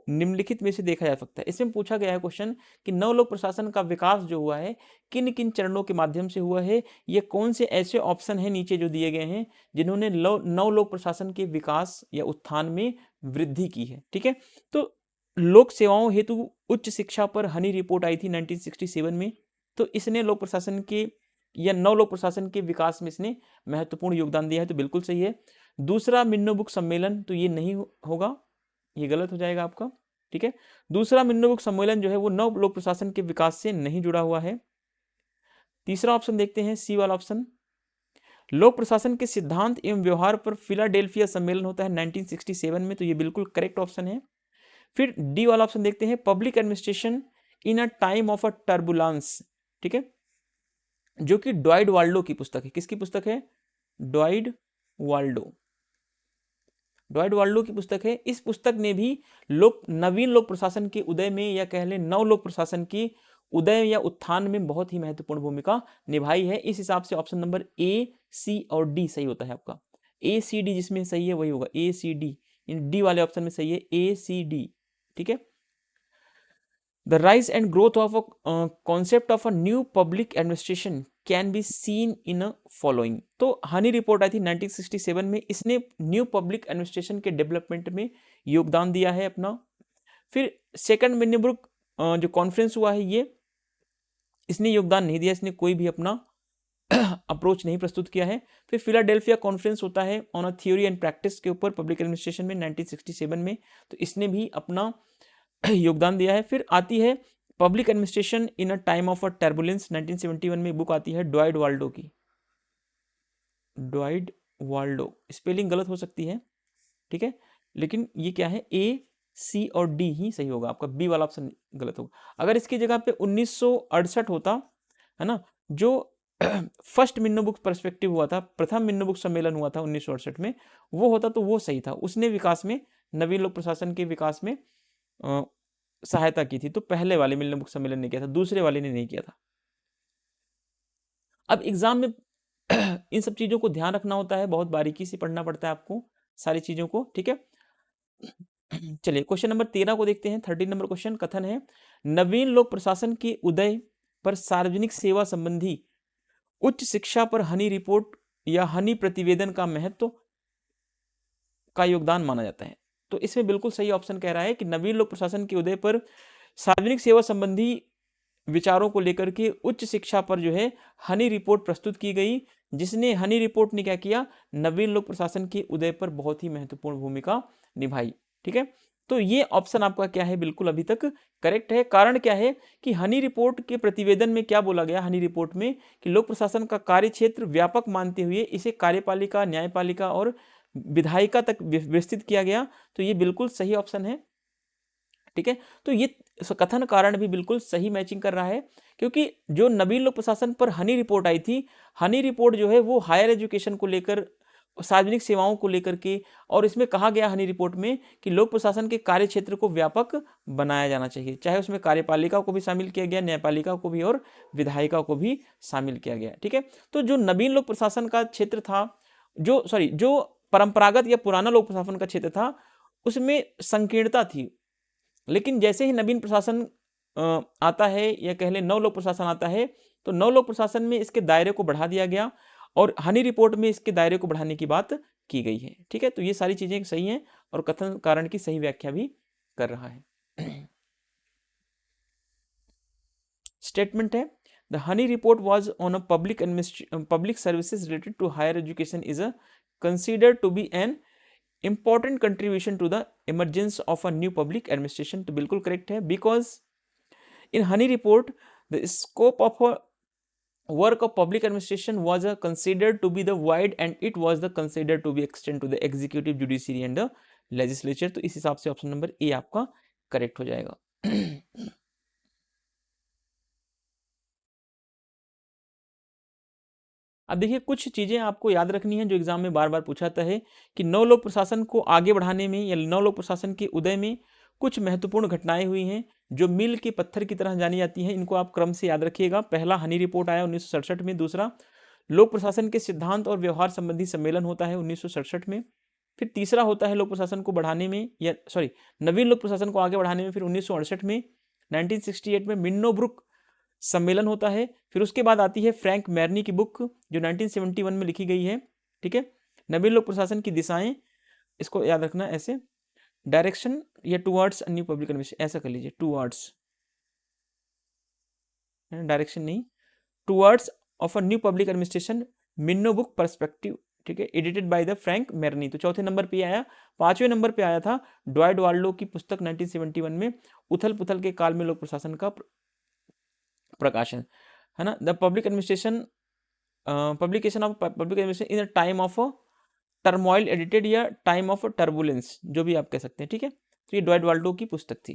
निम्नलिखित में से देखा जा सकता है। इसमें पूछा गया है क्वेश्चन कि नवलोक प्रशासन का विकास जो हुआ है किन किन चरणों के माध्यम से हुआ है, ये कौन से ऐसे ऑप्शन हैं नीचे जो दिए गए हैं जिन्होंने नवलोक प्रशासन के विकास या उत्थान में वृद्धि की है, ठीक है। तो लोक सेवाओं हेतु उच्च शिक्षा पर हनी रिपोर्ट आई थी 1967 में, तो इसने लोक प्रशासन के या नवलोक प्रशासन के विकास में इसने महत्वपूर्ण योगदान दिया है, तो बिल्कुल सही है। दूसरा मिन्नो बुक सम्मेलन, तो ये नहीं होगा, ये गलत हो जाएगा आपका, ठीक है। दूसरा मिन्नो बुक सम्मेलन जो है वो नव लोक प्रशासन के विकास से नहीं जुड़ा हुआ है। तीसरा ऑप्शन देखते हैं, सी वाला ऑप्शन, लोक प्रशासन के सिद्धांत एवं व्यवहार पर फिलाडेल्फिया सम्मेलन होता है 1967 में, तो ये बिल्कुल करेक्ट ऑप्शन है। फिर डी वाला ऑप्शन देखते हैं, public administration in a time of a turbulence, ठीक है, जो कि ड्वाइड वाल्डो की पुस्तक है। किसकी पुस्तक है? ड्वाइड वाल्डो। ड्वाइड वाल्डो की पुस्तक है। इस पुस्तक ने भी नवीन लोक प्रशासन के उदय में, या कह लें नव लोक प्रशासन की उदय या उत्थान में बहुत ही महत्वपूर्ण भूमिका निभाई है। इस हिसाब से ऑप्शन नंबर ए, सी और डी सही होता है आपका। ए सी डी जिसमें सही है वही होगा, ए सी डी। इन डी वाले ऑप्शन में सही है ए सी डी, ठीक है। The rise and growth of a concept of a new public administration can be seen in a following. तो हनी रिपोर्ट आई थी 1967 में, इसने न्यू पब्लिक एडमिनिस्ट्रेशन के डेवलपमेंट में योगदान दिया है अपना। फिर सेकंड मिन्नीब्रुक जो कॉन्फ्रेंस हुआ है, ये इसने योगदान नहीं दिया, इसने कोई भी अपना अप्रोच नहीं प्रस्तुत किया है। फिर फिलाडेल्फिया कॉन्फ्रेंस होता है on a theory and practice के ऊपर पब्लिक एडमिनिस्ट्रेशन में 1967 में, तो इसने भी अपना योगदान दिया है। फिर आती है public administration in a time of a turbulence, 1971 में बुक आती है ड्वाइड वाल्डो की। ड्वाइड वाल्डो, स्पेलिंग गलत हो सकती है, ठीक है, लेकिन ये क्या है, ए सी और डी ही सही होगा, आपका बी वाला ऑप्शन गलत होगा। अगर इसकी जगह पे 1968 होता है ना, जो फर्स्ट मिन्नो बुक पर्सपेक्टिव हुआ था, प्रथम मिन्नो बुक सम्मेलन हुआ था 1968 में, वो होता तो वो सही था। उसने विकास में, नवीन लोक प्रशासन के विकास में सहायता की थी। तो पहले वाले मिन्नो बुक सम्मेलन ने किया था, दूसरे वाले ने नहीं किया था। अब एग्जाम में इन सब चीजों को ध्यान रखना होता है, बहुत बारीकी से पढ़ना पड़ता है आपको सारी चीजों को, ठीक है। चलिए क्वेश्चन नंबर 13 को देखते हैं। 13 नंबर क्वेश्चन कथन है, नवीन लोक प्रशासन के उदय पर सार्वजनिक सेवा संबंधी उच्च शिक्षा पर हनी रिपोर्ट या हनी प्रतिवेदन का महत्व का योगदान माना जाता है। तो इसमें बिल्कुल सही ऑप्शन कह रहा है कि नवीन लोक प्रशासन के उदय पर सार्वजनिक सेवा संबंधी विचारों को लेकर के उच्च शिक्षा पर जो है हनी रिपोर्ट प्रस्तुत की गई, जिसने हनी रिपोर्ट ने क्या किया, नवीन लोक प्रशासन के उदय पर बहुत ही महत्वपूर्ण भूमिका निभाई, ठीक है। तो ये ऑप्शन आपका क्या है, बिल्कुल अभी तक करेक्ट है। कारण क्या है कि हनी रिपोर्ट के प्रतिवेदन में क्या बोला गया, हनी रिपोर्ट में कि लोक प्रशासन का कार्य क्षेत्र व्यापक मानते हुए इसे कार्यपालिका, न्यायपालिका और विधायिका तक विस्तृत किया गया। तो ये बिल्कुल सही ऑप्शन है, ठीक है। तो ये कथन कारण भी बिल्कुल सही मैचिंग कर रहा है, क्योंकि जो नवीन लोक प्रशासन पर हनी रिपोर्ट आई थी, हनी रिपोर्ट जो है वो हायर एजुकेशन को लेकर, सार्वजनिक सेवाओं को लेकर के, और इसमें कहा गया हनी रिपोर्ट में कि लोक प्रशासन के कार्य क्षेत्र को व्यापक बनाया जाना चाहिए, चाहे उसमें कार्यपालिका को भी शामिल किया गया, न्यायपालिका को भी और विधायिका को भी शामिल किया गया, ठीक है। तो जो नवीन लोक प्रशासन का क्षेत्र था, जो परंपरागत या पुराना लोक प्रशासन का क्षेत्र था, उसमें संकीर्णता थी। लेकिन जैसे ही नवीन प्रशासन आता है, या कह लें नव लोक प्रशासन आता है, तो नव लोक प्रशासन में इसके दायरे को बढ़ा दिया गया, और हनी रिपोर्ट में इसके दायरे को बढ़ाने की बात की गई है, ठीक है। तो ये सारी चीजें सही हैं, और कथन कारण की सही व्याख्या भी कर रहा है। स्टेटमेंट है, the Honey report was on a public services related to higher education is a considered to be an important contribution to the emergence of a new public administration. तो बिल्कुल करेक्ट है, because in Honey report the scope of work of public administration was considered to be the wide and it was the considered to be extend to the executive, judiciary and the legislature। तो इस हिसाब से option number A आपका correct हो जाएगा। अब देखिए कुछ चीजें आपको याद रखनी है जो एग्जाम में बार बार पूछा जाता है कि नव लोक प्रशासन को आगे बढ़ाने में या नव लोक प्रशासन के उदय में कुछ महत्वपूर्ण घटनाएं हुई हैं जो मील के पत्थर की तरह जानी जाती हैं। इनको आप क्रम से याद रखिएगा। पहला हनी रिपोर्ट आया 1967 में, दूसरा लोक प्रशासन के सिद्धांत और व्यवहार संबंधी सम्मेलन होता है 1967 में, फिर तीसरा होता है लोक प्रशासन को बढ़ाने में, या नवीन लोक प्रशासन को आगे बढ़ाने में, फिर 1968 में, 1968 में मिन्नोब्रुक सम्मेलन होता है, फिर उसके बाद आती है फ्रैंक मैरनी की बुक जो 1971 में लिखी गई है, ठीक है। नवीन लोक प्रशासन की दिशाएं, इसको याद रखना ऐसे, डायरेक्शन या towards a new public administration, ऐसा कर लीजिए, टुवर्ड्स, डायरेक्शन नहीं, towards of a new public administration, Minnowbrook perspective, ठीक है, edited by the Frank Marini. तो चौथे नंबर पे आया। पांचवें नंबर पे आया था ड्वाइड वाल्डो की पुस्तक 1971 में, उथल पुथल के काल में लोक प्रशासन का प्रकाशन, है ना, the public administration, publication of public administration in the time of turmoil edited, या टाइम ऑफ टर्बुलेंस, जो भी आप कह सकते हैं, ठीक है। तो ये ड्वाइड वाल्डो की पुस्तक थी।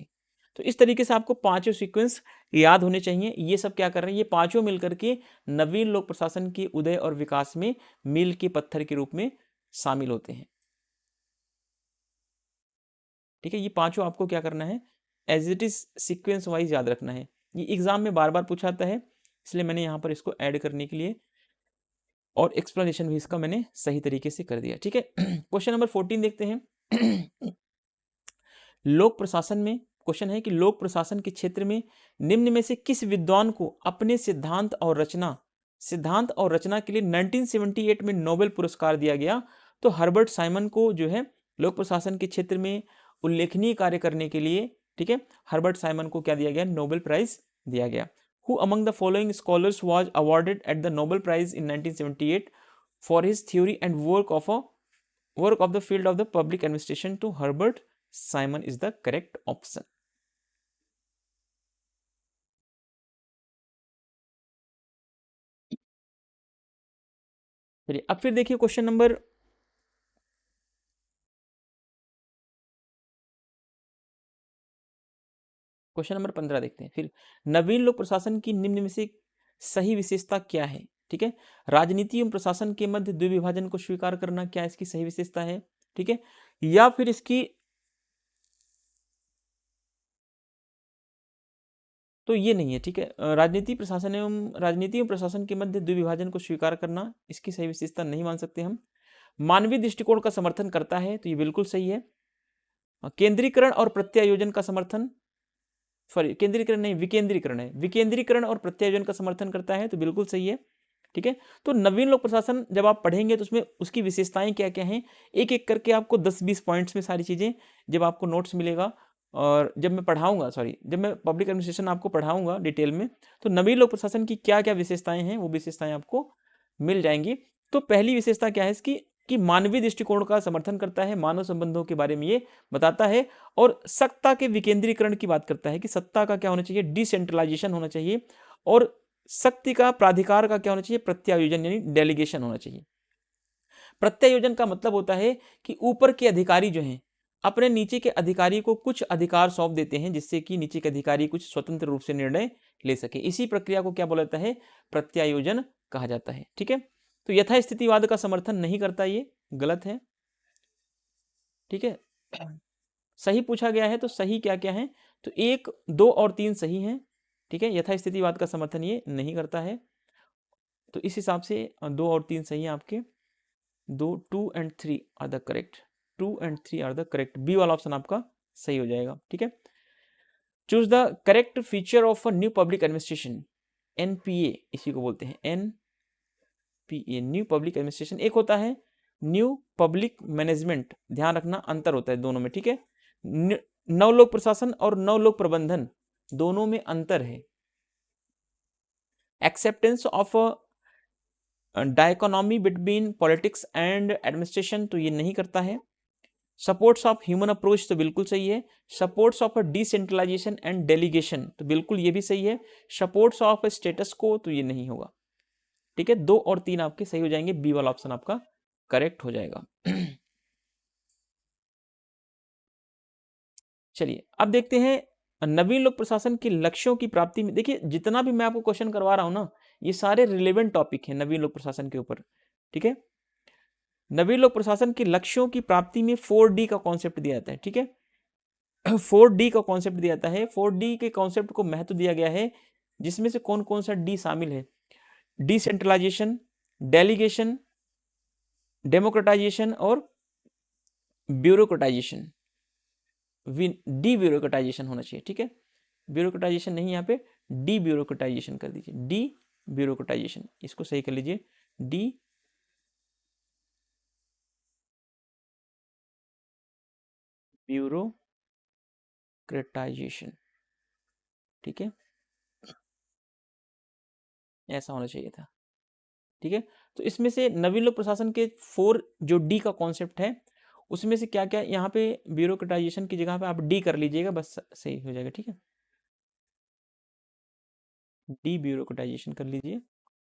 तो इस तरीके से आपको पांचों सीक्वेंस याद होने चाहिए। ये सब क्या कर रहे हैं, ये पांचों मिलकर के नवीन लोक प्रशासन के उदय और विकास में मील के पत्थर के रूप में शामिल होते हैं। ठीक है, ये पांचों आपको क्या करना है, as it is sequence wise याद रखना है। ये एग्जाम में बार बार पूछाता है, इसलिए मैंने यहाँ पर इसको ऐड करने के लिए और एक्सप्लेनेशन भी इसका मैंने सही तरीके से कर दिया। ठीक है, क्वेश्चन नंबर 14 देखते हैं। लोक प्रशासन में क्वेश्चन है कि लोक प्रशासन के क्षेत्र में निम्न में से किस विद्वान को अपने सिद्धांत और रचना के लिए 1978 में नोबेल पुरस्कार दिया गया। तो हर्बर्ट साइमन को जो है लोक प्रशासन के क्षेत्र में उल्लेखनीय कार्य करने के लिए, ठीक है, हर्बर्ट साइमन को क्या दिया गया, नोबेल प्राइज दिया गया। Who among the following scholars was awarded at the Nobel Prize in 1978 for his theory and work of the field of the public administration? To Herbert Simon is the correct option. चलिए अब फिर देखिए question number 15 देखते हैं। फिर नवीन लोक प्रशासन की निम्न में से सही विशेषता क्या है। ठीक है, राजनीति एवं प्रशासन के मध्य द्विविभाजन को स्वीकार करना, क्या इसकी सही विशेषता है। ठीक है, या फिर इसकी, तो ये नहीं है। ठीक है, राजनीति एवं प्रशासन के मध्य द्विविभाजन को स्वीकार करना, इसकी सही विशेषता नहीं मान सकते हम। मानवीय दृष्टिकोण का समर्थन करता है, तो ये बिल्कुल सही है। केंद्रीकरण और प्रत्यायोजन का समर्थन, सॉरी केंद्रीकरण नहीं, विकेंद्रीकरण है, विकेंद्रीकरण और प्रत्यायोजन का समर्थन करता है, तो बिल्कुल सही है। ठीक है, तो नवीन लोक प्रशासन जब आप पढ़ेंगे तो उसमें उसकी विशेषताएं क्या क्या हैं, एक एक करके आपको 10-20 पॉइंट्स में सारी चीजें जब आपको नोट्स मिलेगा और जब मैं पढ़ाऊंगा, जब मैं पब्लिक एडमिनिस्ट्रेशन आपको पढ़ाऊंगा डिटेल में, तो नवीन लोक प्रशासन की क्या क्या विशेषताएं हैं वो विशेषताएं आपको मिल जाएंगी। तो पहली विशेषता क्या है इसकी, कि मानवीय दृष्टिकोण का समर्थन करता है, मानव संबंधों के बारे में ये बताता है, और सत्ता के विकेंद्रीकरण की बात करता है कि सत्ता का क्या होना चाहिए, डिसेंट्रलाइजेशन होना चाहिए, और शक्ति का, प्राधिकार का क्या होना चाहिए, प्रत्यायोजन यानी डेलीगेशन होना चाहिए। प्रत्यायोजन का मतलब होता है कि ऊपर के अधिकारी जो हैं अपने नीचे के अधिकारी को कुछ अधिकार सौंप देते हैं, जिससे कि नीचे के अधिकारी कुछ स्वतंत्र रूप से निर्णय ले सके। इसी प्रक्रिया को क्या बोला जाता है, प्रत्यायोजन कहा जाता है। ठीक है, तो यथास्थितिवाद का समर्थन नहीं करता, ये गलत है। ठीक है, सही पूछा गया है तो सही क्या क्या है, तो 1, 2 और 3 सही हैं। ठीक है, यथास्थितिवाद का समर्थन ये नहीं करता है, तो इस हिसाब से 2 और 3 सही है आपके। 2 and 3 are the correct, 2 and 3 are the correct, B वाला ऑप्शन आपका सही हो जाएगा। ठीक है, choose the correct feature of a new public administration, NPA इसी को बोलते हैं, एनपीए न्यू पब्लिक एडमिनिस्ट्रेशन। एक होता है न्यू पब्लिक मैनेजमेंट, ध्यान रखना अंतर होता है दोनों में। ठीक है, नव लोक प्रशासन और नव लोक प्रबंधन दोनों में अंतर है। Acceptance of dichotomy between politics and administration, तो ये नहीं करता है। सपोर्ट्स ऑफ ह्यूमन अप्रोच, तो बिल्कुल सही है। Supports of decentralization and delegation, तो बिल्कुल ये भी सही है। सपोर्ट्स ऑफ स्टेटस को, तो ये नहीं होगा। ठीक है, 2 और 3 आपके सही हो जाएंगे, बी वाला ऑप्शन आपका करेक्ट हो जाएगा। चलिए अब देखते हैं नवीन लोक प्रशासन के लक्ष्यों की प्राप्ति में। देखिए जितना भी मैं आपको क्वेश्चन करवा रहा हूं ना, ये सारे रिलेवेंट टॉपिक हैं नवीन लोक प्रशासन के ऊपर। ठीक है, नवीन लोक प्रशासन के लक्ष्यों की प्राप्ति में 4D का कॉन्सेप्ट दिया जाता है। ठीक है, 4D का कॉन्सेप्ट दिया जाता है। 4D के कॉन्सेप्ट को महत्व दिया गया है, जिसमें से कौन कौन सा डी शामिल है, डिसेंट्रलाइजेशन, डेलीगेशन, डेमोक्रेटाइजेशन और ब्यूरोक्रेटाइजेशन। डी ब्यूरोक्रेटाइजेशन होना चाहिए। ठीक है, ब्यूरोक्रेटाइजेशन नहीं, यहाँ पे डी ब्यूरोक्रेटाइजेशन कर दीजिए, डी ब्यूरोक्रेटाइजेशन, इसको सही कर लीजिए, डी ब्यूरोक्रेटाइजेशन। ठीक है, ऐसा होना चाहिए था। ठीक है, तो इसमें से नवीन लोक प्रशासन के 4 जो डी का कॉन्सेप्ट है, उसमें से क्या क्या, यहाँ पे ब्यूरोक्रेटाइजेशन की जगह पे आप डी कर लीजिएगा, बस सही हो जाएगा। ठीक है, डी ब्यूरोक्रेटाइजेशन कर लीजिए,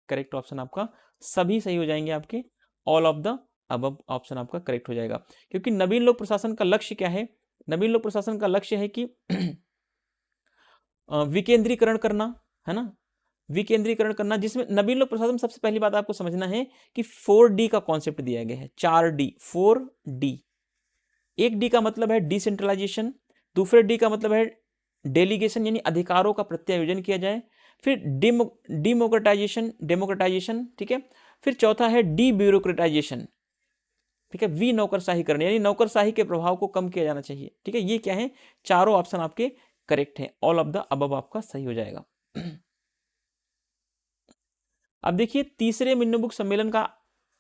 करेक्ट ऑप्शन आपका, सभी सही हो जाएंगे आपके, all of the above option आपका करेक्ट हो जाएगा। क्योंकि नवीन लोक प्रशासन का लक्ष्य क्या है, नवीन लोक प्रशासन का लक्ष्य है कि विकेंद्रीकरण करना, है ना, विकेंद्रीकरण करना, जिसमें नवीन लोक प्रशासन, सबसे पहली बात आपको समझना है कि 4D का कॉन्सेप्ट दिया गया है, 4D, 4D। एक डी का मतलब है डिसेंट्रलाइजेशन, दूसरे डी का मतलब है डेलीगेशन, यानी अधिकारों का प्रत्यायोजन किया जाए, फिर डिमोक्रेटाइजेशन, डेमोक्रेटाइजेशन, ठीक है, फिर चौथा है डी ब्यूरोक्रेटाइजेशन, ठीक है, वी नौकरशाही करना, यानी नौकरशाही के प्रभाव को कम किया जाना चाहिए, ठीक है। ये क्या है, चारों ऑप्शन आपके करेक्ट है, ऑल ऑफ द अबव आपका सही हो जाएगा। अब देखिए तीसरे मिन्नो बुक सम्मेलन का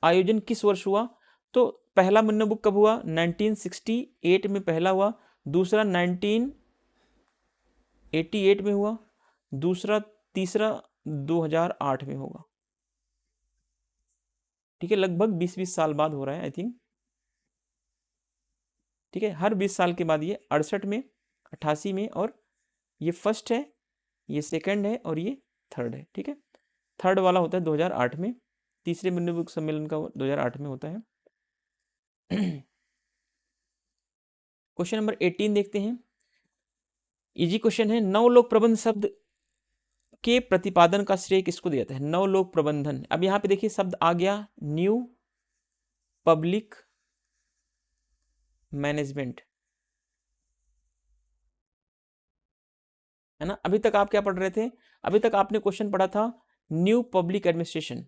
आयोजन किस वर्ष हुआ, तो पहला मिन्नो बुक कब हुआ, 1968 में पहला हुआ, दूसरा 1988 में हुआ, तीसरा 2008 में होगा, ठीक है, लगभग 20-20 साल बाद हो रहा है आई थिंक, ठीक है, हर 20 साल के बाद, ये 68 में, 88 में, और ये फर्स्ट है, ये सेकंड है, और ये थर्ड है, ठीक है। थर्ड वाला होता है 2008 में, तीसरे मिन्नो बुक सम्मेलन का 2008 में होता है। क्वेश्चन नंबर 18 देखते हैं, इजी क्वेश्चन है, नवलोक प्रबंध शब्द के प्रतिपादन का श्रेय किसको दिया जाता है, नवलोक प्रबंधन। अब यहां पे देखिए शब्द आ गया न्यू पब्लिक मैनेजमेंट, है ना। अभी तक आप क्या पढ़ रहे थे, अभी तक आपने क्वेश्चन पढ़ा था new public administration,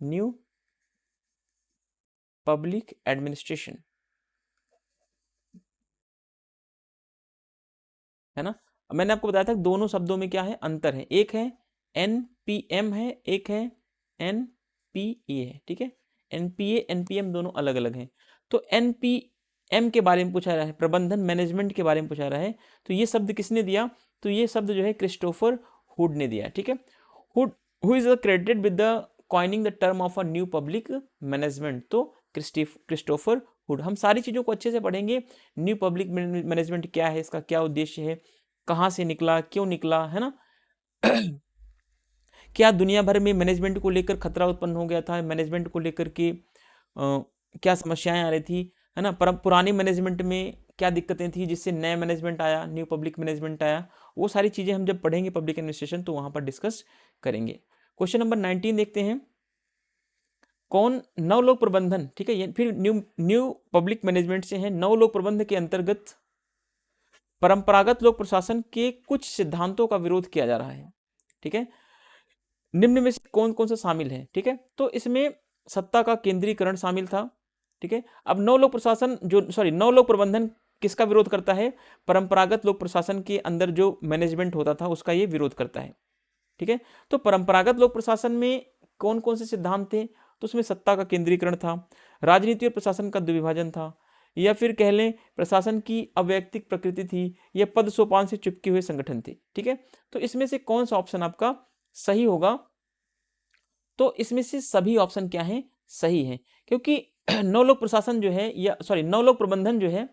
new public administration, है ना। मैंने आपको बताया था दोनों शब्दों में क्या है, अंतर है, एक है एनपीएम है, एक है एनपीए है, ठीक है। एनपीए एनपीएम दोनों अलग अलग हैं। तो एनपीएम के बारे में पूछा रहा है, प्रबंधन मैनेजमेंट के बारे में पूछा रहा है, तो ये शब्द किसने दिया, तो ये शब्द जो है क्रिस्टोफर हुड ने दिया, ठीक है। Hood, who is credited with the coining the term of a new public management, तो क्रिस्टोफर हुड। हम सारी चीजों को अच्छे से पढ़ेंगे, न्यू पब्लिक मैनेजमेंट क्या है, इसका क्या उद्देश्य है, कहाँ से निकला, क्यों निकला, है ना। क्या दुनिया भर में मैनेजमेंट को लेकर खतरा उत्पन्न हो गया था, मैनेजमेंट को लेकर के क्या समस्याएं आ रही थी, है ना, पुरानी मैनेजमेंट में क्या दिक्कतें थी जिससे नया मैनेजमेंट आया, न्यू पब्लिक मैनेजमेंट आया, वो सारी चीजें हम जब पढ़ेंगे पब्लिक एडमिनिस्ट्रेशन तो वहां पर डिस्कस करेंगे। क्वेश्चन नंबर 19 देखते हैं, कौन नवलोक प्रबंधन, ठीक है, ये फिर न्यू पब्लिक मैनेजमेंट से है, नवलोक प्रबंध के अंतर्गत परंपरागत लोक प्रशासन के कुछ सिद्धांतों का विरोध किया जा रहा है, ठीक है। निम्न में से कौन कौन सा शामिल है, ठीक है, तो इसमें सत्ता का केंद्रीकरण शामिल था, ठीक है। अब नवलोक प्रशासन नवलोक प्रबंधन किसका विरोध करता है, परंपरागत लोक प्रशासन के अंदर जो मैनेजमेंट होता था उसका ये विरोध करता है, ठीक है। तो परंपरागत लोक प्रशासन में कौन कौन से सिद्धांत थे, तो उसमें सत्ता का केंद्रीकरण था, राजनीति और प्रशासन का द्विभाजन था, या फिर कह लें प्रशासन की अवैयक्तिक प्रकृति थी, या पद सोपान से चिपके हुए संगठन थे, ठीक है। तो इसमें से कौन सा ऑप्शन आपका सही होगा, तो इसमें से सभी ऑप्शन क्या हैं, सही हैं, क्योंकि नवलोक प्रशासन जो है, या नवलोक प्रबंधन जो है,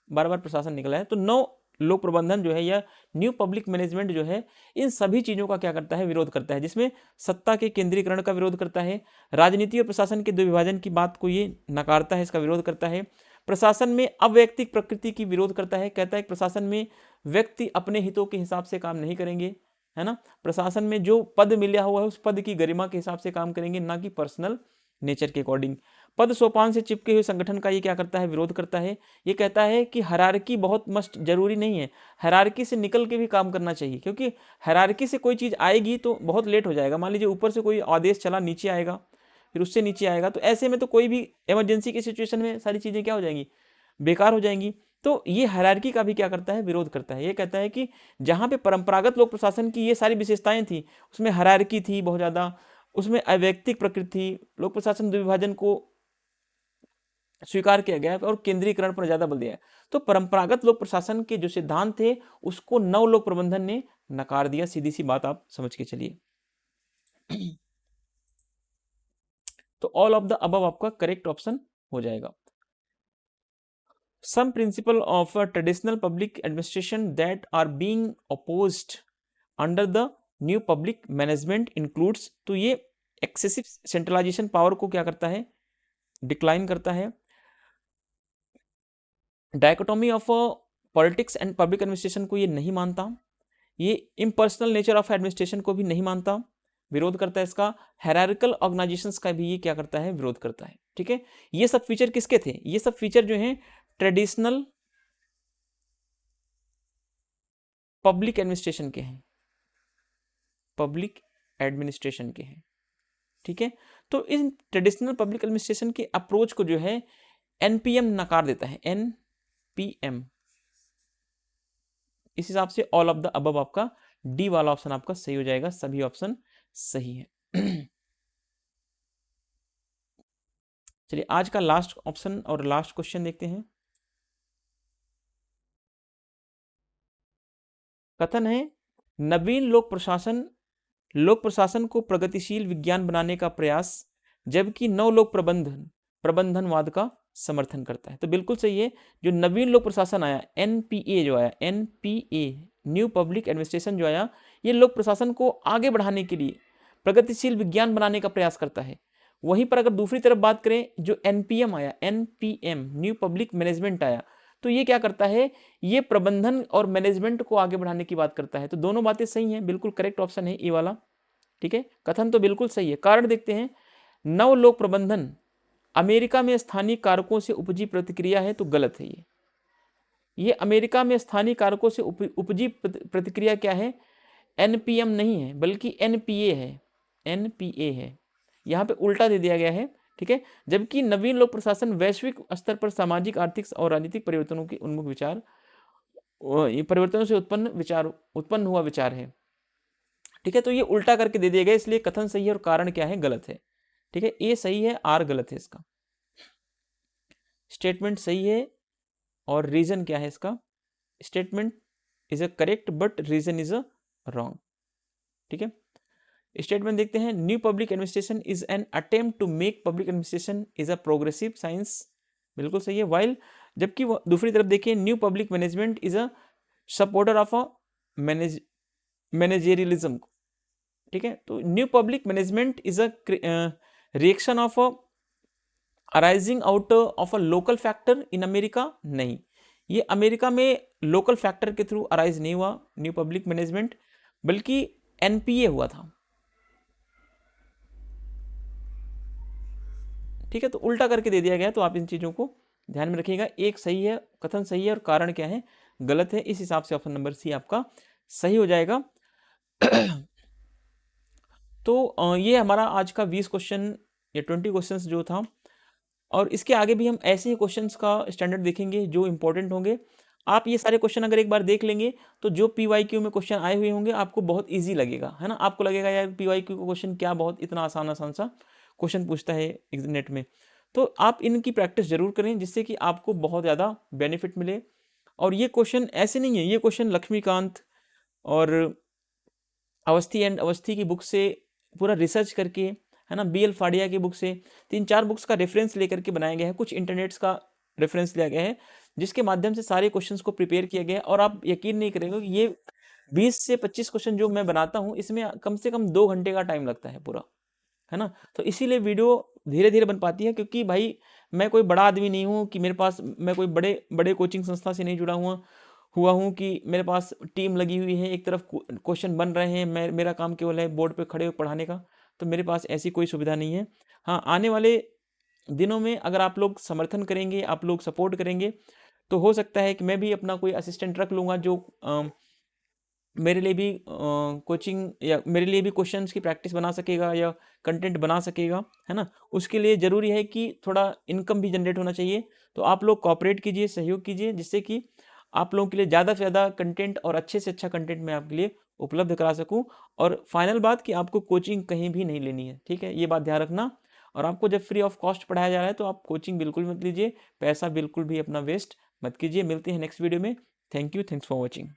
बार बार प्रशासन निकला है, तो नवलोक प्रबंधन जो है या न्यू पब्लिक मैनेजमेंट जो है, इन सभी चीजों का क्या करता है, विरोध करता है, जिसमें सत्ता के केंद्रीकरण का विरोध करता है, राजनीति और प्रशासन के द्विभाजन की बात को ये नकारता है, इसका विरोध करता है, प्रशासन में अवैयक्तिक प्रकृति की विरोध करता है, कहता है कि प्रशासन में व्यक्ति अपने हितों के हिसाब से काम नहीं करेंगे, है ना, प्रशासन में जो पद मिला हुआ है उस पद की गरिमा के हिसाब से काम करेंगे, ना कि पर्सनल नेचर के अकॉर्डिंग। पद सोपान से चिपके हुए संगठन का ये क्या करता है, विरोध करता है, ये कहता है कि हायरार्की बहुत मस्ट जरूरी नहीं है, हायरार्की से निकल के भी काम करना चाहिए, क्योंकि हायरार्की से कोई चीज आएगी तो बहुत लेट हो जाएगा। मान लीजिए ऊपर से कोई आदेश चला, नीचे आएगा, फिर उससे नीचे आएगा, तो ऐसे में तो कोई भी इमरजेंसी की सिचुएशन में सारी चीजें क्या हो जाएंगी, बेकार हो जाएंगी। तो ये हायरार्की का भी क्या करता है, विरोध करता है। ये कहता है कि जहां पे परंपरागत लोक प्रशासन की ये सारी विशेषताएं थी, उसमें हायरार्की थी बहुत ज्यादा, उसमें अवैयक्तिक प्रकृति थी, लोक प्रशासन द्विभाजन को स्वीकार किया गया और केंद्रीकरण पर ज्यादा बल दिया है, तो परंपरागत लोक प्रशासन के जो सिद्धांत थे उसको नवलोक प्रबंधन ने नकार दिया। सीधी सी बात आप समझ के चलिए। तो ऑल ऑफ द अबव आपका करेक्ट ऑप्शन हो जाएगा। Some principle of a traditional public administration that are being opposed under the new public management includes, तो ये एक्सेसिव सेंट्रलाइजेशन पावर को क्या करता है, डिक्लाइन करता है, dichotomy of politics and public administration को ये नहीं मानता, ये इम्पर्सनल नेचर ऑफ एडमिनिस्ट्रेशन को भी नहीं मानता, विरोध करता है इसका। हायरार्किकल ऑर्गेनाइजेशंस का भी ये क्या करता है, विरोध करता है। ठीक है, ये सब फीचर किसके थे, ये सब फीचर जो हैं ट्रेडिशनल पब्लिक एडमिनिस्ट्रेशन के हैं, पब्लिक एडमिनिस्ट्रेशन के हैं। ठीक है, तो इन ट्रेडिशनल पब्लिक एडमिनिस्ट्रेशन के अप्रोच को जो है एनपीएम नकार देता है, एनपीएम। इस हिसाब से ऑल ऑफ द अबव आपका डी वाला ऑप्शन आपका सही हो जाएगा, सभी ऑप्शन सही है। चलिए आज का लास्ट ऑप्शन और लास्ट क्वेश्चन देखते हैं। कथन है नवीन लोक प्रशासन को प्रगतिशील विज्ञान बनाने का प्रयास, जबकि नव लोक प्रबंधनवाद का समर्थन करता है। तो बिल्कुल सही है, जो नवीन लोक प्रशासन आया, एनपीए जो आया, एनपीए न्यू पब्लिक एडमिनिस्ट्रेशन जो आया, ये लोक प्रशासन को आगे बढ़ाने के लिए प्रगतिशील विज्ञान बनाने का प्रयास करता है। वहीं पर अगर दूसरी तरफ बात करें, जो एनपीएम आया, एनपीएम न्यू पब्लिक मैनेजमेंट आया, तो ये क्या करता है, ये प्रबंधन और मैनेजमेंट को आगे बढ़ाने की बात करता है। तो दोनों बातें सही हैं, बिल्कुल करेक्ट ऑप्शन है ए वाला। ठीक है, कथन तो बिल्कुल सही है। कारण देखते हैं, नव लोक प्रबंधन अमेरिका में स्थानीय कारकों से उपजी प्रतिक्रिया है, तो गलत है ये अमेरिका में स्थानीय कारकों से उपजी प्रतिक्रिया क्या है, एनपीएम नहीं है बल्कि एनपीए है, एनपीए है, यहाँ पे उल्टा दे दिया गया है। ठीक है, जबकि नवीन लोक प्रशासन वैश्विक स्तर पर सामाजिक, आर्थिक और राजनीतिक परिवर्तनों के उन्मुख विचार, परिवर्तनों से उत्पन्न हुआ विचार है। ठीक है, तो ये उल्टा करके दे दिया गया, इसलिए कथन सही है और कारण क्या है, गलत है। ठीक है, ए सही है, आर गलत है इसका। स्टेटमेंट सही है और रीजन क्या है इसका, statement is a correct but reason is a wrong. ठीक है, स्टेटमेंट देखते हैं, new public administration is an attempt to make public administration is a progressive science, बिल्कुल सही है। वाइल, जबकि दूसरी तरफ देखिए, new public management is a supporter of a managerialism. ठीक है, तो new public management is a reaction of arising out of a local factor in America, नहीं, ये अमेरिका में लोकल फैक्टर के थ्रू अराइज नहीं हुआ न्यू पब्लिक मैनेजमेंट, बल्कि एनपीए हुआ था। ठीक है, तो उल्टा करके दे दिया गया, तो आप इन चीजों को ध्यान में रखिएगा। एक सही है, कथन सही है और कारण क्या है, गलत है। इस हिसाब से ऑप्शन नंबर सी आपका सही हो जाएगा। तो ये हमारा आज का 20 क्वेश्चन या 20 क्वेश्चंस जो था, और इसके आगे भी हम ऐसे ही क्वेश्चंस का स्टैंडर्ड देखेंगे जो इंपॉर्टेंट होंगे। आप ये सारे क्वेश्चन अगर एक बार देख लेंगे, तो जो पीवाईक्यू में क्वेश्चन आए हुए होंगे आपको बहुत इजी लगेगा, है ना। आपको लगेगा यार पीवाईक्यू का क्वेश्चन क्या बहुत इतना आसान सा क्वेश्चन पूछता है नेट में। तो आप इनकी प्रैक्टिस जरूर करें, जिससे कि आपको बहुत ज़्यादा बेनिफिट मिले। और ये क्वेश्चन ऐसे नहीं है, ये क्वेश्चन लक्ष्मीकांत और अवस्थी एंड अवस्थी की बुक से पूरा रिसर्च करके, है ना, बीएल फाड़िया की बुक से 3-4 बुक्स का रेफरेंस लेकर के बनाया गया है, कुछ इंटरनेट्स का रेफरेंस लिया गया है, जिसके माध्यम से सारे क्वेश्चंस को प्रिपेयर किया गया है। और आप यकीन नहीं करेंगे कि ये 20 से 25 क्वेश्चन जो मैं बनाता हूँ, इसमें कम से कम 2 घंटे का टाइम लगता है पूरा, है ना। तो इसीलिए वीडियो धीरे धीरे बन पाती है, क्योंकि भाई मैं कोई बड़ा आदमी नहीं हूँ कि मेरे पास, मैं कोई बड़े कोचिंग संस्था से नहीं जुड़ा हुआ हूँ कि मेरे पास टीम लगी हुई है, एक तरफ क्वेश्चन बन रहे हैं, मेरा काम केवल है बोर्ड पे खड़े होकर पढ़ाने का। तो मेरे पास ऐसी कोई सुविधा नहीं है। हाँ, आने वाले दिनों में अगर आप लोग समर्थन करेंगे, आप लोग सपोर्ट करेंगे, तो हो सकता है कि मैं भी अपना कोई असिस्टेंट रख लूँगा जो मेरे लिए भी कोचिंग या मेरे लिए भी क्वेश्चंस की प्रैक्टिस बना सकेगा या कंटेंट बना सकेगा, है ना। उसके लिए ज़रूरी है कि थोड़ा इनकम भी जनरेट होना चाहिए। तो आप लोग कॉपरेट कीजिए, सहयोग कीजिए, जिससे कि आप लोगों के लिए ज़्यादा से ज़्यादा कंटेंट और अच्छे से अच्छा कंटेंट मैं आपके लिए उपलब्ध करा सकूं। और फाइनल बात कि आपको कोचिंग कहीं भी नहीं लेनी है, ठीक है, ये बात ध्यान रखना। और आपको जब फ्री ऑफ कॉस्ट पढ़ाया जा रहा है तो आप कोचिंग बिल्कुल मत लीजिए, पैसा बिल्कुल भी अपना वेस्ट मत कीजिए। मिलते हैं नेक्स्ट वीडियो में। Thank you, thanks for watching.